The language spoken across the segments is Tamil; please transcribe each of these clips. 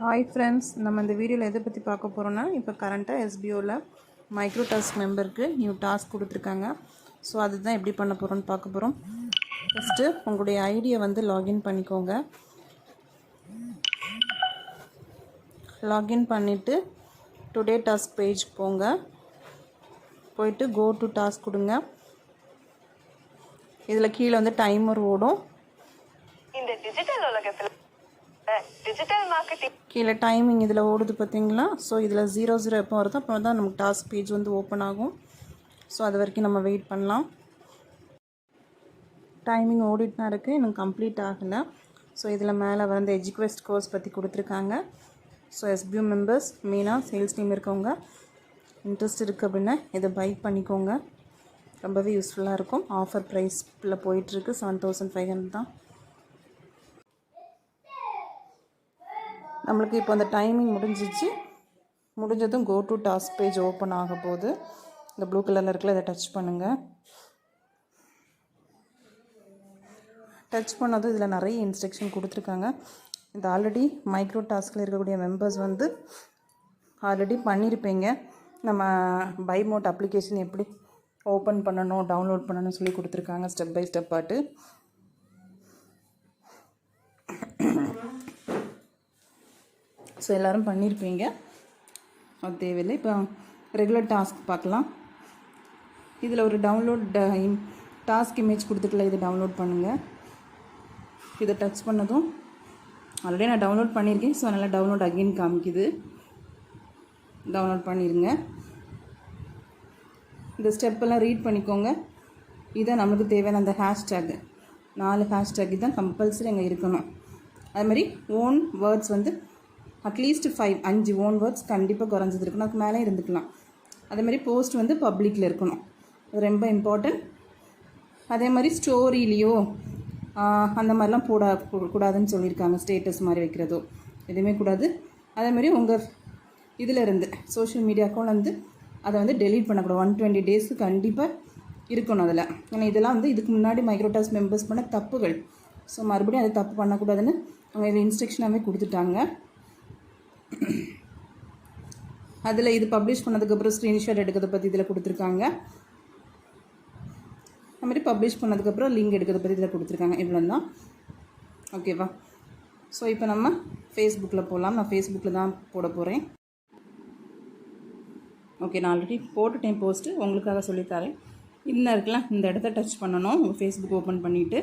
ஹாய் ஃப்ரெண்ட்ஸ், நம்ம இந்த வீடியோவில் எதை பற்றி பார்க்க போகிறோன்னா, இப்போ கரண்ட்டாக எஸ்பிஓவில் மைக்ரோ டாஸ்க் மெம்பருக்கு நியூ டாஸ்க் கொடுத்துருக்காங்க. ஸோ அதுதான் எப்படி பண்ண போகிறோன்னு பார்க்க போகிறோம். ஃபஸ்ட்டு உங்களுடைய ஐடியை வந்து லாகின் பண்ணிக்கோங்க. லாகின் பண்ணிவிட்டு டுடே டாஸ்க் பேஜ் போங்க. போயிட்டு கோ டு டாஸ்க் கொடுங்க. இதில் கீழே வந்து டைமர் ஓடும். இந்த டிஜிட்டல் உலகத்தில் டிஜிட்டல் மார்க்கெட்டிங் கீழே டைமிங் இதில் ஓடுது பார்த்தீங்களா? ஸோ இதில் 00 எப்போ வருதோ அப்போ தான் நமக்கு டாஸ்க் பேஜ் வந்து ஓப்பன் ஆகும். ஸோ அது வரைக்கும் நம்ம வெயிட் பண்ணலாம். டைமிங் ஓடிட்டு தான் இருக்குது, இன்னும் கம்ப்ளீட் ஆகலை. ஸோ இதில் மேலே வந்து எஜுகேஸ்ட் கோர்ஸ் பற்றி கொடுத்துருக்காங்க. ஸோ எஸ்பிஓ மெம்பர்ஸ் மெயினாக சேல்ஸ் டீம் இருக்கவங்க இன்ட்ரெஸ்ட் இருக்குது அப்படின்னா இதை பை பண்ணிக்கோங்க. ரொம்பவே யூஸ்ஃபுல்லாக இருக்கும். ஆஃபர் ப்ரைஸில் போயிட்டுருக்கு. 7500 தான். நம்மளுக்கு இப்போ அந்த டைமிங் முடிஞ்சதும் go to task page open ஆக போகுது. இந்த ப்ளூ கலரில் இருக்குல்ல, இதை டச் பண்ணுங்கள். டச் பண்ணதும் இதில் நிறைய இன்ஸ்ட்ரக்ஷன் கொடுத்துருக்காங்க. இது ஆல்ரெடி மைக்ரோ டாஸ்கில் இருக்கக்கூடிய மெம்பர்ஸ் வந்து ஆல்ரெடி பண்ணியிருப்பீங்க. நம்ம பை மோட் அப்ளிகேஷன் எப்படி ஓப்பன் பண்ணணும், டவுன்லோட் பண்ணணும்னு சொல்லி கொடுத்துருக்காங்க ஸ்டெப் பை ஸ்டெப் பாட்டு. ஸோ எல்லோரும் பண்ணியிருப்பீங்க, அது தேவையில்லை. இப்போ ரெகுலர் டாஸ்க் பார்க்கலாம். இதில் ஒரு டவுன்லோட் டாஸ்க் இமேஜ் கொடுத்துக்கல, இதை டவுன்லோட் பண்ணுங்கள். இதை டச் பண்ணதும் ஆல்ரெடி நான் டவுன்லோட் பண்ணியிருக்கேன். ஸோ அதனால் டவுன்லோட் அகெயின் காமிக்குது. டவுன்லோட் பண்ணிடுங்க. இந்த ஸ்டெப்பெல்லாம் ரீட் பண்ணிக்கோங்க. இதான் நம்மளுக்கு தேவையான அந்த ஹேஷ்டேக் 4 ஹேஷ்டேக் தான் கம்பல்சரி அங்கே இருக்கணும். அதுமாதிரி ஓன் வேர்ட்ஸ் வந்து அட்லீஸ்ட் 5 ஓன் வேர்ட்ஸ் கண்டிப்பாக குறைஞ்சது இருக்கணும். அதுக்கு மேலே இருந்துக்கலாம். அதேமாதிரி போஸ்ட் வந்து பப்ளிக்கில் இருக்கணும், அது ரொம்ப இம்பார்ட்டன்ட். அதே மாதிரி ஸ்டோரிலேயோ அந்த மாதிரிலாம் கூடாதுன்னு சொல்லியிருக்காங்க. ஸ்டேட்டஸ் மாதிரி வைக்கிறதோ எதுவுமே கூடாது. அதேமாதிரி உங்கள் இதில் இருந்து சோஷியல் மீடியா அக்கௌண்ட் வந்து அதை வந்து டெலீட் பண்ணக்கூடாது. 120 டேஸ்க்கு கண்டிப்பாக இருக்கணும் அதில். ஏன்னா இதெல்லாம் வந்து இதுக்கு முன்னாடி மைக்ரோடாஸ்க் மெம்பர்ஸ் பண்ண தப்புகள். ஸோ மறுபடியும் அதை தப்பு பண்ணக்கூடாதுன்னு அவங்க இதில் இன்ஸ்ட்ரக்ஷனாகவே கொடுத்துட்டாங்க. அதில் இது பப்ளிஷ் பண்ணதுக்கப்புறம் ஸ்க்ரீன்ஷாட் எடுக்கிறத பற்றி இதில் கொடுத்துருக்காங்க. அதுமாதிரி பப்ளிஷ் பண்ணதுக்கப்புறம் லிங்க் எடுக்கிறத பற்றி இதில் கொடுத்துருக்காங்க. இவ்வளோ தான். ஓகேவா? ஸோ இப்போ நம்ம ஃபேஸ்புக்கில் போகலாம். நான் ஃபேஸ்புக்கில் தான் போட போகிறேன். ஓகே, நான் ஆல்ரெடி போட்டுட்டேன் போஸ்ட்டு, உங்களுக்காக சொல்லித்தரேன். இன்னும் இருக்கலாம், இந்த இடத்த டச் பண்ணணும். உங்கள் ஃபேஸ்புக் ஓப்பன் பண்ணிவிட்டு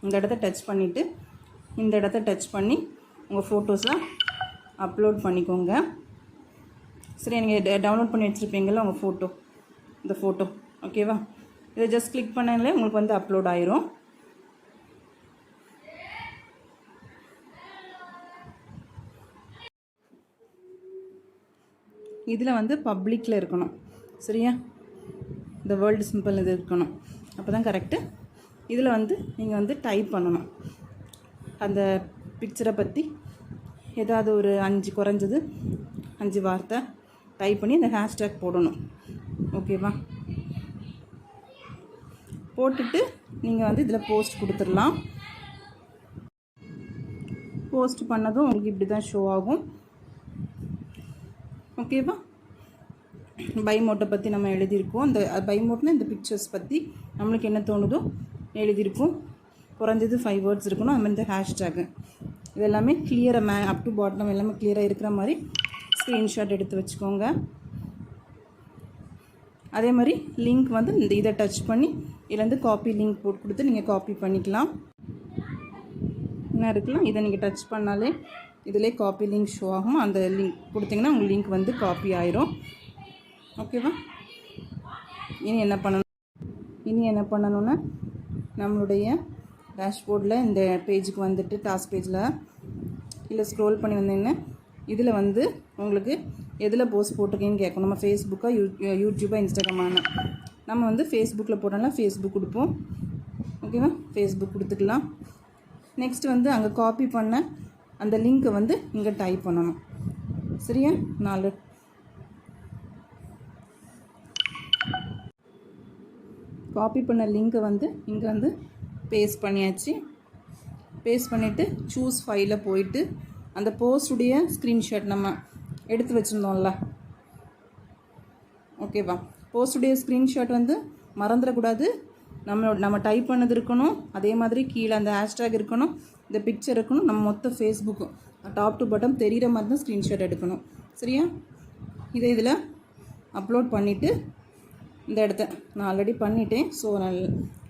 இந்த இடத்த டச் பண்ணிவிட்டு இந்த இடத்த டச் பண்ணி உங்கள் ஃபோட்டோஸ்லாம் அப்லோட் பண்ணிக்கோங்க. சரி, நீங்கள் டவுன்லோட் பண்ணி வச்சுருப்பீங்களா உங்கள் ஃபோட்டோ, இந்த ஃபோட்டோ. ஓகேவா? இதை ஜஸ்ட் கிளிக் பண்ணாலே உங்களுக்கு வந்து அப்லோட் ஆயிரும். இதில் வந்து பப்ளிக்கில் இருக்கணும். சரியா? இந்த வேர்ல்டு சிம்பிள் இது இருக்கணும். அப்போ தான் கரெக்டு. இதில் வந்து நீங்கள் வந்து டைப் பண்ணணும் அந்த பிக்சரை பற்றி ஏதாவது ஒரு 5 குறைஞ்சது 5 வார்த்தை டைப் பண்ணி அந்த ஹேஷ்டேக் போடணும். ஓகேவா? போட்டுட்டு நீங்கள் வந்து இதில் போஸ்ட் கொடுத்துடலாம். போஸ்ட் பண்ணதும் உங்களுக்கு இப்படி தான் ஷோ ஆகும். ஓகேவா? பை மோட்டை பற்றி நம்ம எழுதியிருக்கோம். அந்த பை மோட்னா இந்த பிக்சர்ஸ் பற்றி நம்மளுக்கு என்ன தோணுதோ எழுதியிருக்கும். குறைஞ்சது 5 வேர்ட்ஸ் இருக்கணும். அது மாதிரி இந்த ஹேஷ்டேக்கு இது எல்லாமே கிளியராக அப் டு பாட்டம் எல்லாமே கிளியராக இருக்கிற மாதிரி ஸ்க்ரீன்ஷாட் எடுத்து வச்சுக்கோங்க. அதே மாதிரி லிங்க் வந்து இந்த இதை டச் பண்ணி இதுலேருந்து காப்பி லிங்க் போட்டு கொடுத்து நீங்கள் காப்பி பண்ணிக்கலாம். என்ன இருக்கலாம், இதை நீங்கள் டச் பண்ணாலே இதிலே காப்பி லிங்க் ஷோ ஆகும். அந்த லிங்க் கொடுத்தீங்கன்னா உங்கள் லிங்க் வந்து காப்பி ஆயிரும். ஓகேவா? இனி என்ன பண்ணணும்னா நம்மளுடைய டேஷ்போர்டில் இந்த பேஜுக்கு வந்துட்டு டாஸ்க் பேஜில் இல்லை ஸ்க்ரோல் பண்ணி வந்தீங்கன்னா இதில் வந்து உங்களுக்கு எதில் போஸ்ட் போட்டிருக்கீங்கன்னு கேட்கும். நம்ம ஃபேஸ்புக்கா யூடியூபா இன்ஸ்டாகிராமான நம்ம வந்து ஃபேஸ்புக்கில் போட்டோம்னா ஃபேஸ்புக் கொடுப்போம். ஓகேவா? ஃபேஸ்புக் கொடுத்துக்கலாம். நெக்ஸ்ட் வந்து அங்கே காப்பி பண்ண அந்த லிங்க்கை வந்து இங்கே டைப் பண்ணணும். சரியா? 4 காப்பி பண்ண லிங்க்கை வந்து இங்கே வந்து பேஸ்ட் பண்ணியாச்சு. பேஸ்ட் பண்ணிவிட்டு சூஸ் ஃபைலில் போயிட்டு அந்த போஸ்டுடைய ஸ்க்ரீன்ஷாட் நம்ம எடுத்து வச்சுருந்தோம்ல, ஓகேவா? போஸ்டுடைய ஸ்க்ரீன்ஷாட் வந்து மறந்துடக்கூடாது. நம்ம டைப் பண்ணது இருக்கணும், அதே மாதிரி கீழே அந்த ஹேஷ்டேக் இருக்கணும், இந்த பிக்சர் இருக்கணும், நம்ம மொத்த ஃபேஸ்புக்கும் டாப் டு பாட்டம் தெரிகிற மாதிரி தான் ஸ்க்ரீன்ஷாட் எடுக்கணும். சரியா? இதை இதில் அப்லோட் பண்ணிவிட்டு இந்த இடத்த நான் ஆல்ரெடி பண்ணிட்டேன், ஸோ நான்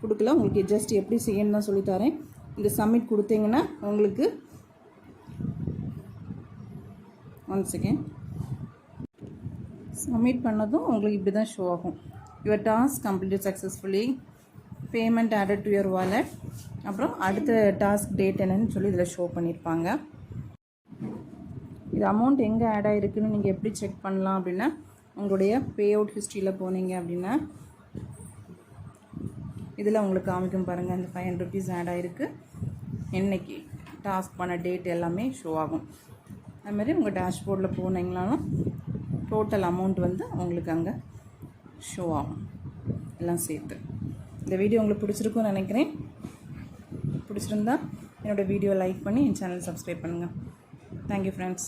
கொடுக்கல. உங்களுக்கு ஜஸ்ட் எப்படி செய்யணும் தான் சொல்லித்தரேன். இந்த சப்மிட் கொடுத்தீங்கன்னா உங்களுக்கு ஒன் செகண்ட் சப்மிட் பண்ணதும் உங்களுக்கு இப்படி தான் ஷோ ஆகும். Your task complete successfully, payment added to your wallet, அப்புறம் அடுத்த டாஸ்க் டேட் என்னன்னு சொல்லி இதில் ஷோ பண்ணியிருப்பாங்க. இது அமௌண்ட் எங்கே ஆட் ஆகிருக்குன்னு நீங்கள் எப்படி செக் பண்ணலாம் அப்படின்னா, உங்களுடைய பே அவுட் ஹிஸ்ட்ரியில் போனீங்க அப்படின்னா இதில் உங்களுக்கு காமிக்கும் பாருங்கள். இந்த 500 rupees ஆட் ஆகிருக்கு, என்னைக்கு டாஸ்க் பண்ண டேட் எல்லாமே ஷோ ஆகும். அதுமாதிரி உங்கள் டேஷ்போர்டில் போனீங்கனாலும் டோட்டல் அமௌண்ட் வந்து உங்களுக்கு அங்கே ஷோ ஆகும், எல்லாம் சேர்த்து. இந்த வீடியோ உங்களுக்கு பிடிச்சிருக்குன்னு நினைக்கிறேன். பிடிச்சிருந்தா என்னோடய வீடியோ லைக் பண்ணி என் சேனல் சப்ஸ்கிரைப் பண்ணுங்கள். Thank you friends.